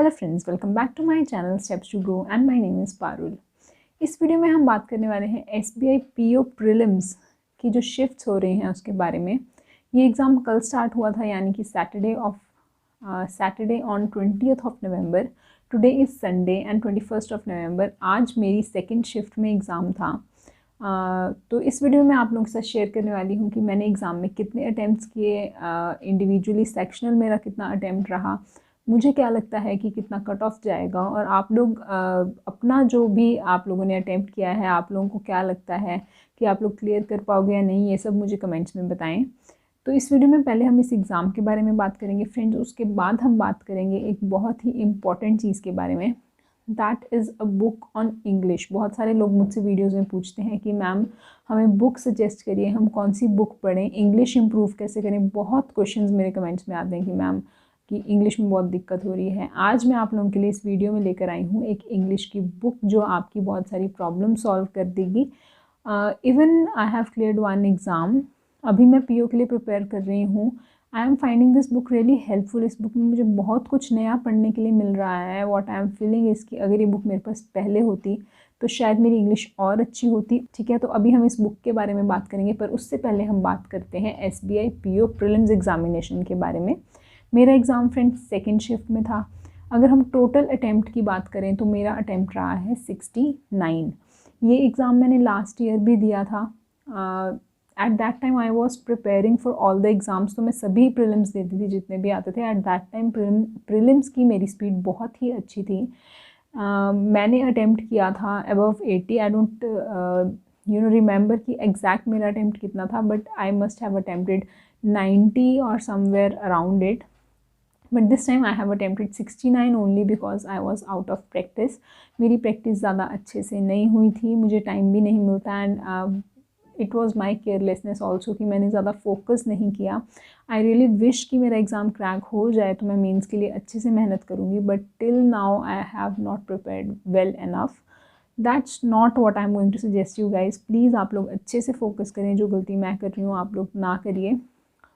Hello friends, welcome back to my channel steps to grow and my name is Parul. इस video में हम बात करने वाले हैं एसबीआई पीओ प्रीलिम्स की जो शिफ्ट्स हो रही हैं उसके बारे में। ये एग्ज़ाम कल स्टार्ट हुआ था, यानी कि Saturday on 20th of November. Today is Sunday and 21st of November. आज मेरी सेकेंड शिफ्ट में एग्ज़ाम था। तो इस वीडियो में आप लोगों के साथ शेयर करने वाली हूँ कि मैंने एग्ज़ाम में कितने अटैम्प्ट्स किए, इंडिविजुअली सेक्शनल मेरा कितना अटैम्प्ट रहा, मुझे क्या लगता है कि कितना कट ऑफ जाएगा, और आप लोग अपना जो भी आप लोगों ने अटैम्प्ट किया है, आप लोगों को क्या लगता है कि आप लोग क्लियर कर पाओगे या नहीं, ये सब मुझे कमेंट्स में बताएं। तो इस वीडियो में पहले हम इस एग्ज़ाम के बारे में बात करेंगे फ्रेंड्स, उसके बाद हम बात करेंगे एक बहुत ही इम्पॉर्टेंट चीज़ के बारे में, that is a book on English. बहुत सारे लोग मुझसे वीडियोज़ में पूछते हैं कि मैम हमें बुक सजेस्ट करिए, हम कौन सी बुक पढ़ें, इंग्लिश इम्प्रूव कैसे करें। बहुत क्वेश्चंस मेरे कमेंट्स में आते हैं कि मैम कि इंग्लिश में बहुत दिक्कत हो रही है। आज मैं आप लोगों के लिए इस वीडियो में लेकर आई हूँ एक इंग्लिश की बुक जो आपकी बहुत सारी प्रॉब्लम सॉल्व कर देगी। Even I have cleared one exam, अभी मैं पीओ के लिए प्रिपेयर कर रही हूँ। I am finding this book really helpful. इस बुक में मुझे बहुत कुछ नया पढ़ने के लिए मिल रहा है। व्हाट आई एम फीलिंग इसकी अगर ये बुक मेरे पास पहले होती तो शायद मेरी इंग्लिश और अच्छी होती। ठीक है, तो अभी हम इस बुक के बारे में बात करेंगे, पर उससे पहले हम बात करते हैं एसबीआई पीओ प्रीलिम्स एग्जामिनेशन के बारे में। मेरा एग्ज़ाम फ्रेंड्स सेकेंड शिफ्ट में था। अगर हम टोटल अटैम्प्ट की बात करें तो मेरा अटैम्प्ट रहा है 69। ये एग्ज़ाम मैंने लास्ट ईयर भी दिया था। At that time I was preparing for all the exams, तो मैं सभी प्रीलिम्स देती थी जितने भी आते थे। एट दैट टाइम प्रीलिम्स की मेरी स्पीड बहुत ही अच्छी थी। मैंने अटैम्प्ट किया था अबव 80। आई डोंट रिमेंबर कि एग्जैक्ट मेरा अटैम्प्ट कितना था, but I must have attempted 90 और somewhere around it. But this time I have attempted 69 only because I was out of practice. मेरी प्रैक्टिस ज़्यादा अच्छे से नहीं हुई थी, मुझे टाइम भी नहीं मिलता, and it was my carelessness also कि मैंने ज़्यादा फोकस नहीं किया। आई रियली विश कि मेरा एग्ज़ाम क्रैक हो जाए तो मैं मेंस के लिए अच्छे से मेहनत करूँगी, but till now I have not prepared well enough. That's not what I am going to suggest you guys. Please आप लोग अच्छे से फोकस करें, जो गलती मैं कर रही हूँ आप लोग ना करिए।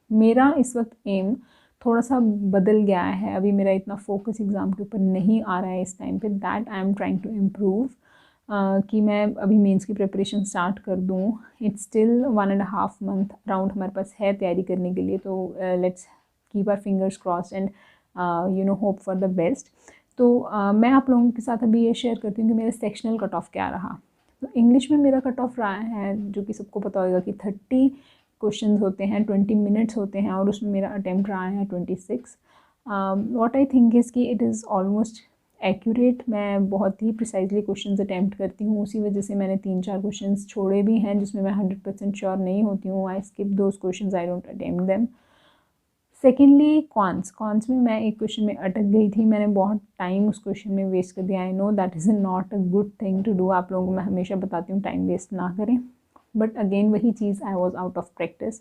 मेरा इस वक्त एम थोड़ा सा बदल गया है, अभी मेरा इतना फोकस एग्ज़ाम के ऊपर नहीं आ रहा है इस टाइम पे। That I am trying to improve, कि मैं अभी मेंस की प्रिपरेशन स्टार्ट कर दूँ। इट्स स्टिल 1.5 मंथ अराउंड हमारे पास है तैयारी करने के लिए, तो let's keep our fingers crossed and hope for the best. तो मैं आप लोगों के साथ अभी ये शेयर करती हूँ कि मेरा सेक्शनल कट ऑफ क्या रहा। तो इंग्लिश में मेरा कट ऑफ रहा है, जो कि सबको पता होगा कि 30 क्वेश्चंस होते हैं, 20 मिनट्स होते हैं, और उसमें मेरा अटैम्प्ट रहा है 26। व्हाट आई थिंक इज़ कि इट इज़ ऑलमोस्ट एक्यूरेट। मैं बहुत ही प्रिसाइजली क्वेश्चंस अटैम्प्ट करती हूँ, उसी वजह से मैंने 3-4 क्वेश्चंस छोड़े भी हैं जिसमें मैं 100% श्योर नहीं होती हूँ। I skip those questions, I don't attempt them. Secondly cons में मैं एक क्वेश्चन में अटक गई थी, मैंने बहुत टाइम उस क्वेश्चन में वेस्ट कर दिया। I know that is not a good thing to do. आप लोगों को मैं हमेशा बताती हूँ टाइम वेस्ट ना करें, बट अगेन वही चीज़, I was out of practice.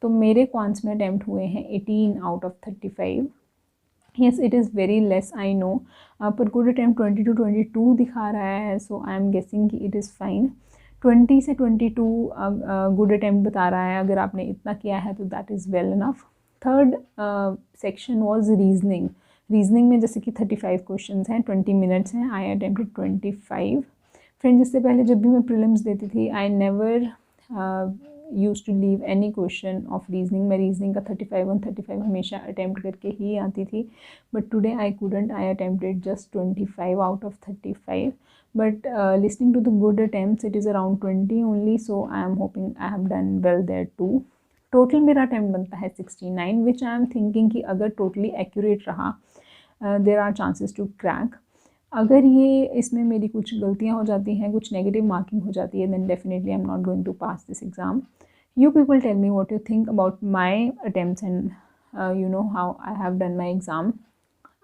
तो मेरे कॉन्स में अटैम्प्ट हुए हैं 18 out of 35। Yes, it is very less, I know, पर गुड अटैम्प्ट 20 to 22 दिखा रहा है, सो आई एम गेसिंग कि इट इज़ फाइन। 20 से 22 गुड अटैम्प्ट बता रहा है। अगर आपने इतना किया है तो that is well enough. Third section was reasoning में जैसे कि 35 क्वेश्चंस हैं, 20 मिनट्स हैं, आई अटेम्प्टेड 25। फ्रेंड्स, इससे पहले जब भी मैं प्रीलिम्स देती थी I never use to leave any question of reasoning. मैं रीजनिंग का 35 हमेशा अटैम्प्ट करके ही आती थी, but today I couldn't. I attempted just 25 out of 35, but listening to the good attempts it is around 20 only, so I am hoping I have done well there too. Total मेरा attempt बनता है 69, विच I am thinking कि अगर totally accurate रहा there are chances to crack. अगर ये इसमें मेरी कुछ गलतियाँ हो जाती हैं, कुछ नेगेटिव मार्किंग हो जाती है, then definitely I am not going to pass this exam. You people tell me what you think about my attempts and how I have done my exam.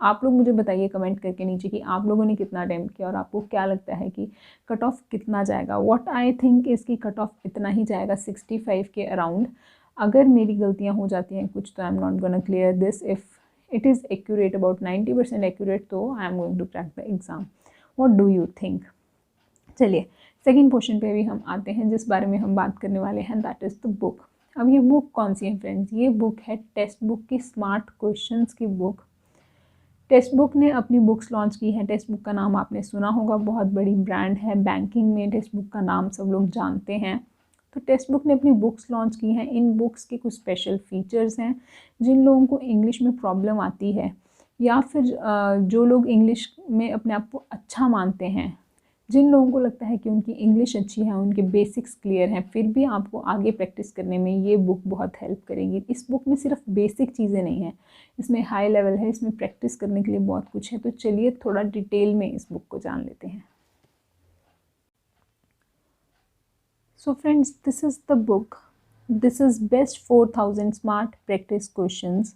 आप लोग मुझे बताइए कमेंट करके नीचे कि आप लोगों ने कितना अटैम्प्ट किया और आपको क्या लगता है कि कट ऑफ कितना जाएगा। व्हाट आई थिंक इसकी कट ऑफ इतना ही जाएगा, 65 के अराउंड। अगर मेरी गलतियां हो जाती हैं कुछ तो I am not gonna clear this. If it is accurate about 90% accurate, तो I am going to crack the exam. What do you think? चलिए सेकेंड क्वेश्चन पे भी हम आते हैं, जिस बारे में हम बात करने वाले हैं, दैट इज़ द बुक। अब ये बुक कौन सी है फ्रेंड्स? ये बुक है टेक्स्ट बुक की स्मार्ट क्वेश्चंस की बुक। टेक्स्ट बुक ने अपनी बुक्स लॉन्च की हैं। टेक्स्ट बुक का नाम आपने सुना होगा, बहुत बड़ी ब्रांड है बैंकिंग में, टेक्स्ट बुक का नाम सब लोग जानते हैं। तो टेक्स्ट बुक ने अपनी बुक्स लॉन्च की हैं। इन बुक्स के कुछ स्पेशल फीचर्स हैं। जिन लोगों को इंग्लिश में प्रॉब्लम आती है या फिर जो लोग इंग्लिश में अपने आप को अच्छा मानते हैं, जिन लोगों को लगता है कि उनकी इंग्लिश अच्छी है, उनके बेसिक्स क्लियर हैं, फिर भी आपको आगे प्रैक्टिस करने में ये बुक बहुत हेल्प करेगी। इस बुक में सिर्फ बेसिक चीज़ें नहीं हैं, इसमें हाई लेवल है, इसमें प्रैक्टिस करने के लिए बहुत कुछ है। तो चलिए थोड़ा डिटेल में इस बुक को जान लेते हैं। So friends, this is the book. This is best 4000 smart practice questions.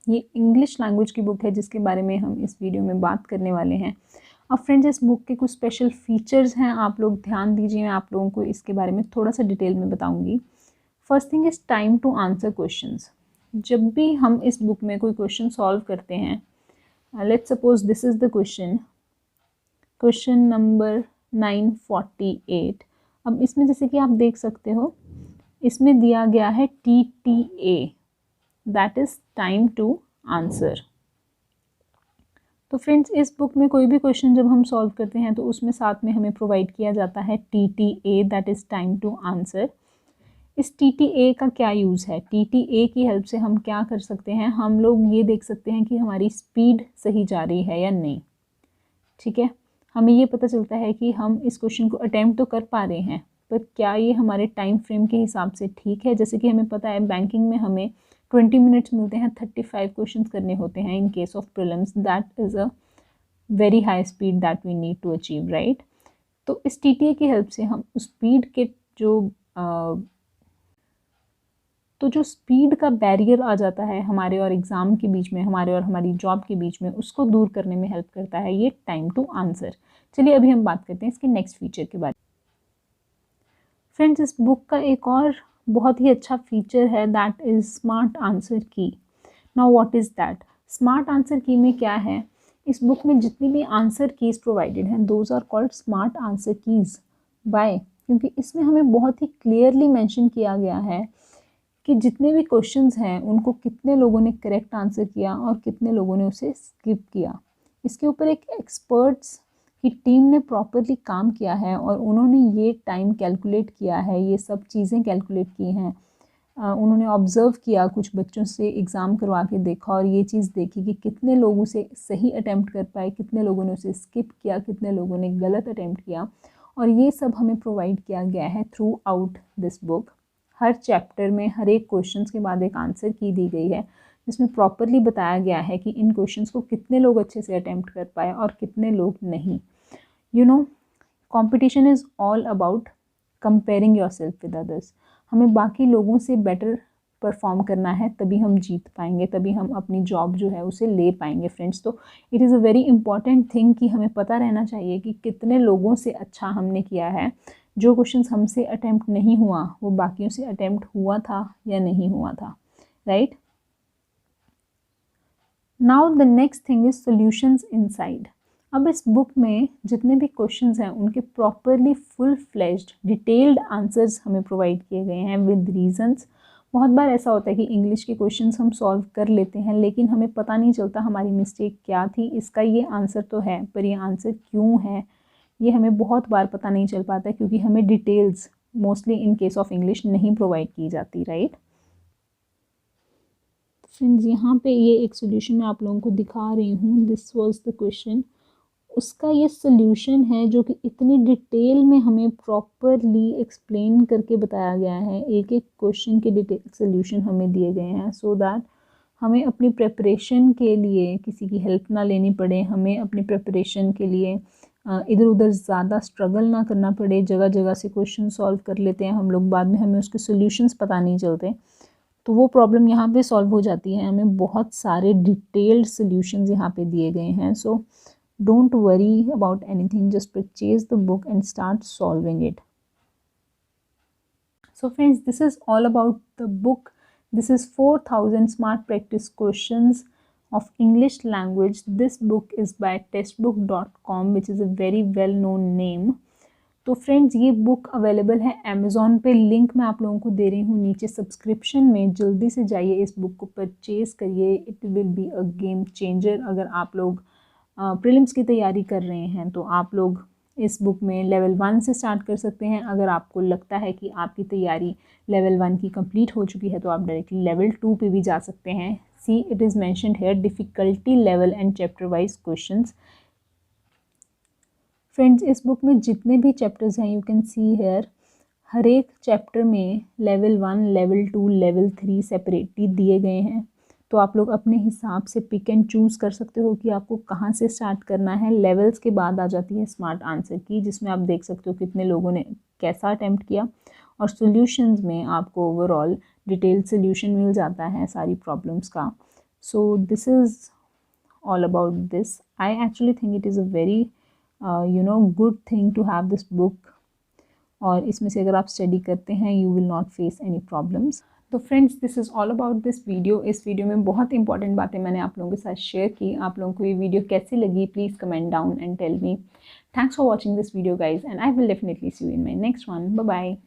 ये इंग्लिश लैंग्वेज की बुक है जिसके बारे में हम इस वीडियो में बात करने वाले हैं। अब फ्रेंड्स, इस बुक के कुछ स्पेशल फीचर्स हैं, आप लोग ध्यान दीजिए, मैं आप लोगों को इसके बारे में थोड़ा सा डिटेल में बताऊंगी। First thing is time to answer questions. जब भी हम इस बुक में कोई क्वेश्चन सॉल्व करते हैं, let's suppose this is the question number 948। अब इसमें जैसे कि आप देख सकते हो, इसमें दिया गया है TTA, that is time to answer. तो फ्रेंड्स, इस बुक में कोई भी क्वेश्चन जब हम सॉल्व करते हैं तो उसमें साथ में हमें प्रोवाइड किया जाता है TTA, that is time to answer. इस TTA का क्या यूज़ है? TTA की हेल्प से हम क्या कर सकते हैं? हम लोग ये देख सकते हैं कि हमारी स्पीड सही जा रही है या नहीं। ठीक है, हमें ये पता चलता है कि हम इस क्वेश्चन को अटैम्प्ट तो कर पा रहे हैं, पर क्या ये हमारे टाइम फ्रेम के हिसाब से ठीक है? जैसे कि हमें पता है बैंकिंग में हमें 20 मिनट्स मिलते हैं, 35 क्वेश्चंस करने होते हैं in case of prelims. That is a very high speed that we need to achieve, right? तो इस TTA की हेल्प से हम उस स्पीड के जो स्पीड का बैरियर आ जाता है हमारे और एग्ज़ाम के बीच में, हमारे और हमारी जॉब के बीच में, उसको दूर करने में हेल्प करता है ये टाइम टू आंसर। चलिए अभी हम बात करते हैं इसके नेक्स्ट फीचर के बारे में। फ्रेंड्स, इस बुक का एक और बहुत ही अच्छा फीचर है, that is smart answer key. नाउ व्हाट इज़ दैट? स्मार्ट आंसर की में क्या है? इस बुक में जितनी भी आंसर कीज़ प्रोवाइडेड हैं, those are called smart answer keys. By, क्योंकि इसमें हमें बहुत ही क्लियरली मेंशन किया गया है कि जितने भी क्वेश्चंस हैं उनको कितने लोगों ने करेक्ट आंसर किया और कितने लोगों ने उसे स्किप किया। इसके ऊपर एक एक्सपर्ट्स की टीम ने प्रॉपरली काम किया है और उन्होंने ये टाइम कैलकुलेट किया है, ये सब चीज़ें कैलकुलेट की हैं। उन्होंने ऑब्ज़र्व किया, कुछ बच्चों से एग्ज़ाम करवा के देखा और ये चीज़ देखी कि कितने लोग उसे सही अटैम्प्ट कर पाए, कितने लोगों ने उसे स्किप किया, कितने लोगों ने गलत अटैम्प्ट किया। और ये सब हमें प्रोवाइड किया गया है through out this book. Her chapter में हर एक क्वेश्चंस के बाद एक आंसर की दी गई है, जिसमें प्रॉपरली बताया गया है कि इन क्वेश्चंस को कितने लोग अच्छे से अटैम्प्ट कर पाए और कितने लोग नहीं। You know, competition is all about comparing yourself with others. हमें बाकी लोगों से बेटर परफॉर्म करना है, तभी हम जीत पाएंगे, तभी हम अपनी जॉब जो है उसे ले पाएंगे फ्रेंड्स। तो it is a very important thing कि हमें पता रहना चाहिए कि कितने लोगों से अच्छा हमने किया है। जो क्वेश्चंस हमसे अटैम्प्ट नहीं हुआ वो बाकियों से अटैम्प्ट हुआ था या नहीं हुआ था, right? Now the next thing is solutions inside. अब इस बुक में जितने भी क्वेश्चंस हैं उनके properly full fledged detailed answers हमें प्रोवाइड किए गए हैं विद रीजंस। बहुत बार ऐसा होता है कि इंग्लिश के क्वेश्चंस हम सॉल्व कर लेते हैं लेकिन हमें पता नहीं चलता हमारी मिस्टेक क्या थी। इसका ये आंसर तो है, पर ये आंसर क्यों है ये हमें बहुत बार पता नहीं चल पाता, क्योंकि हमें details mostly in case of English नहीं प्रोवाइड की जाती, राइट? फ्रेंड्स, यहाँ पे ये एक सोल्यूशन मैं आप लोगों को दिखा रही हूँ। दिस वाज द क्वेश्चन, उसका ये सोल्यूशन है जो कि इतनी डिटेल में हमें प्रॉपरली एक्सप्लेन करके बताया गया है। एक एक क्वेश्चन के डिटेल सोल्यूशन हमें दिए गए हैं सो दैट हमें अपनी प्रिपरेशन के लिए किसी की हेल्प ना लेनी पड़े, हमें अपनी प्रिपरेशन के लिए इधर उधर ज़्यादा स्ट्रगल ना करना पड़े। जगह जगह से क्वेश्चन सॉल्व कर लेते हैं हम लोग, बाद में हमें उसके सॉल्यूशंस पता नहीं चलते, तो वो प्रॉब्लम यहाँ पे सॉल्व हो जाती है। हमें बहुत सारे डिटेल्ड सॉल्यूशंस यहाँ पे दिए गए हैं। So don't worry about anything, just purchase the book and start solving it. So friends, this is all about the book. This is 4000 smart practice questions of English language. This book is by textbook.com, which is a very well known name. तो friends ये book available है Amazon पे, link मैं आप लोगों को दे रही हूँ नीचे डिस्क्रिप्शन में। जल्दी से जाइए इस बुक को परचेज़ करिए, it will be a game changer. अगर आप लोग प्रीलिम्स की तैयारी कर रहे हैं तो आप लोग इस बुक में लेवल 1 से स्टार्ट कर सकते हैं। अगर आपको लगता है कि आपकी तैयारी लेवल 1 की कंप्लीट हो चुकी है तो आप डायरेक्टली लेवल 2 पे भी जा सकते हैं। See it is mentioned here difficulty level and chapter wise questions. Friends इस बुक में जितने भी चैप्टर्स हैं यू कैन सी हेयर, हर एक चैप्टर में लेवल 1, लेवल 2, लेवल 3 सेपरेटली दिए गए हैं। तो आप लोग अपने हिसाब से पिक एंड चूज़ कर सकते हो कि आपको कहाँ से स्टार्ट करना है। लेवल्स के बाद आ जाती है स्मार्ट आंसर की, जिसमें आप देख सकते हो कितने लोगों ने कैसा अटैम्प्ट किया, और सॉल्यूशंस में आपको ओवरऑल डिटेल सॉल्यूशन मिल जाता है सारी प्रॉब्लम्स का। So this is all about this. I actually think it is a very good thing to have this book, और इसमें से अगर आप स्टडी करते हैं you will not face any problems. तो friends this is all about this video. इस video में बहुत इंपॉर्टेंट बातें मैंने आप लोगों के साथ शेयर की। आप लोगों को ये वीडियो कैसी लगी please comment down and tell me. Thanks for watching this video guys, and I will definitely see you in my next one. Bye bye.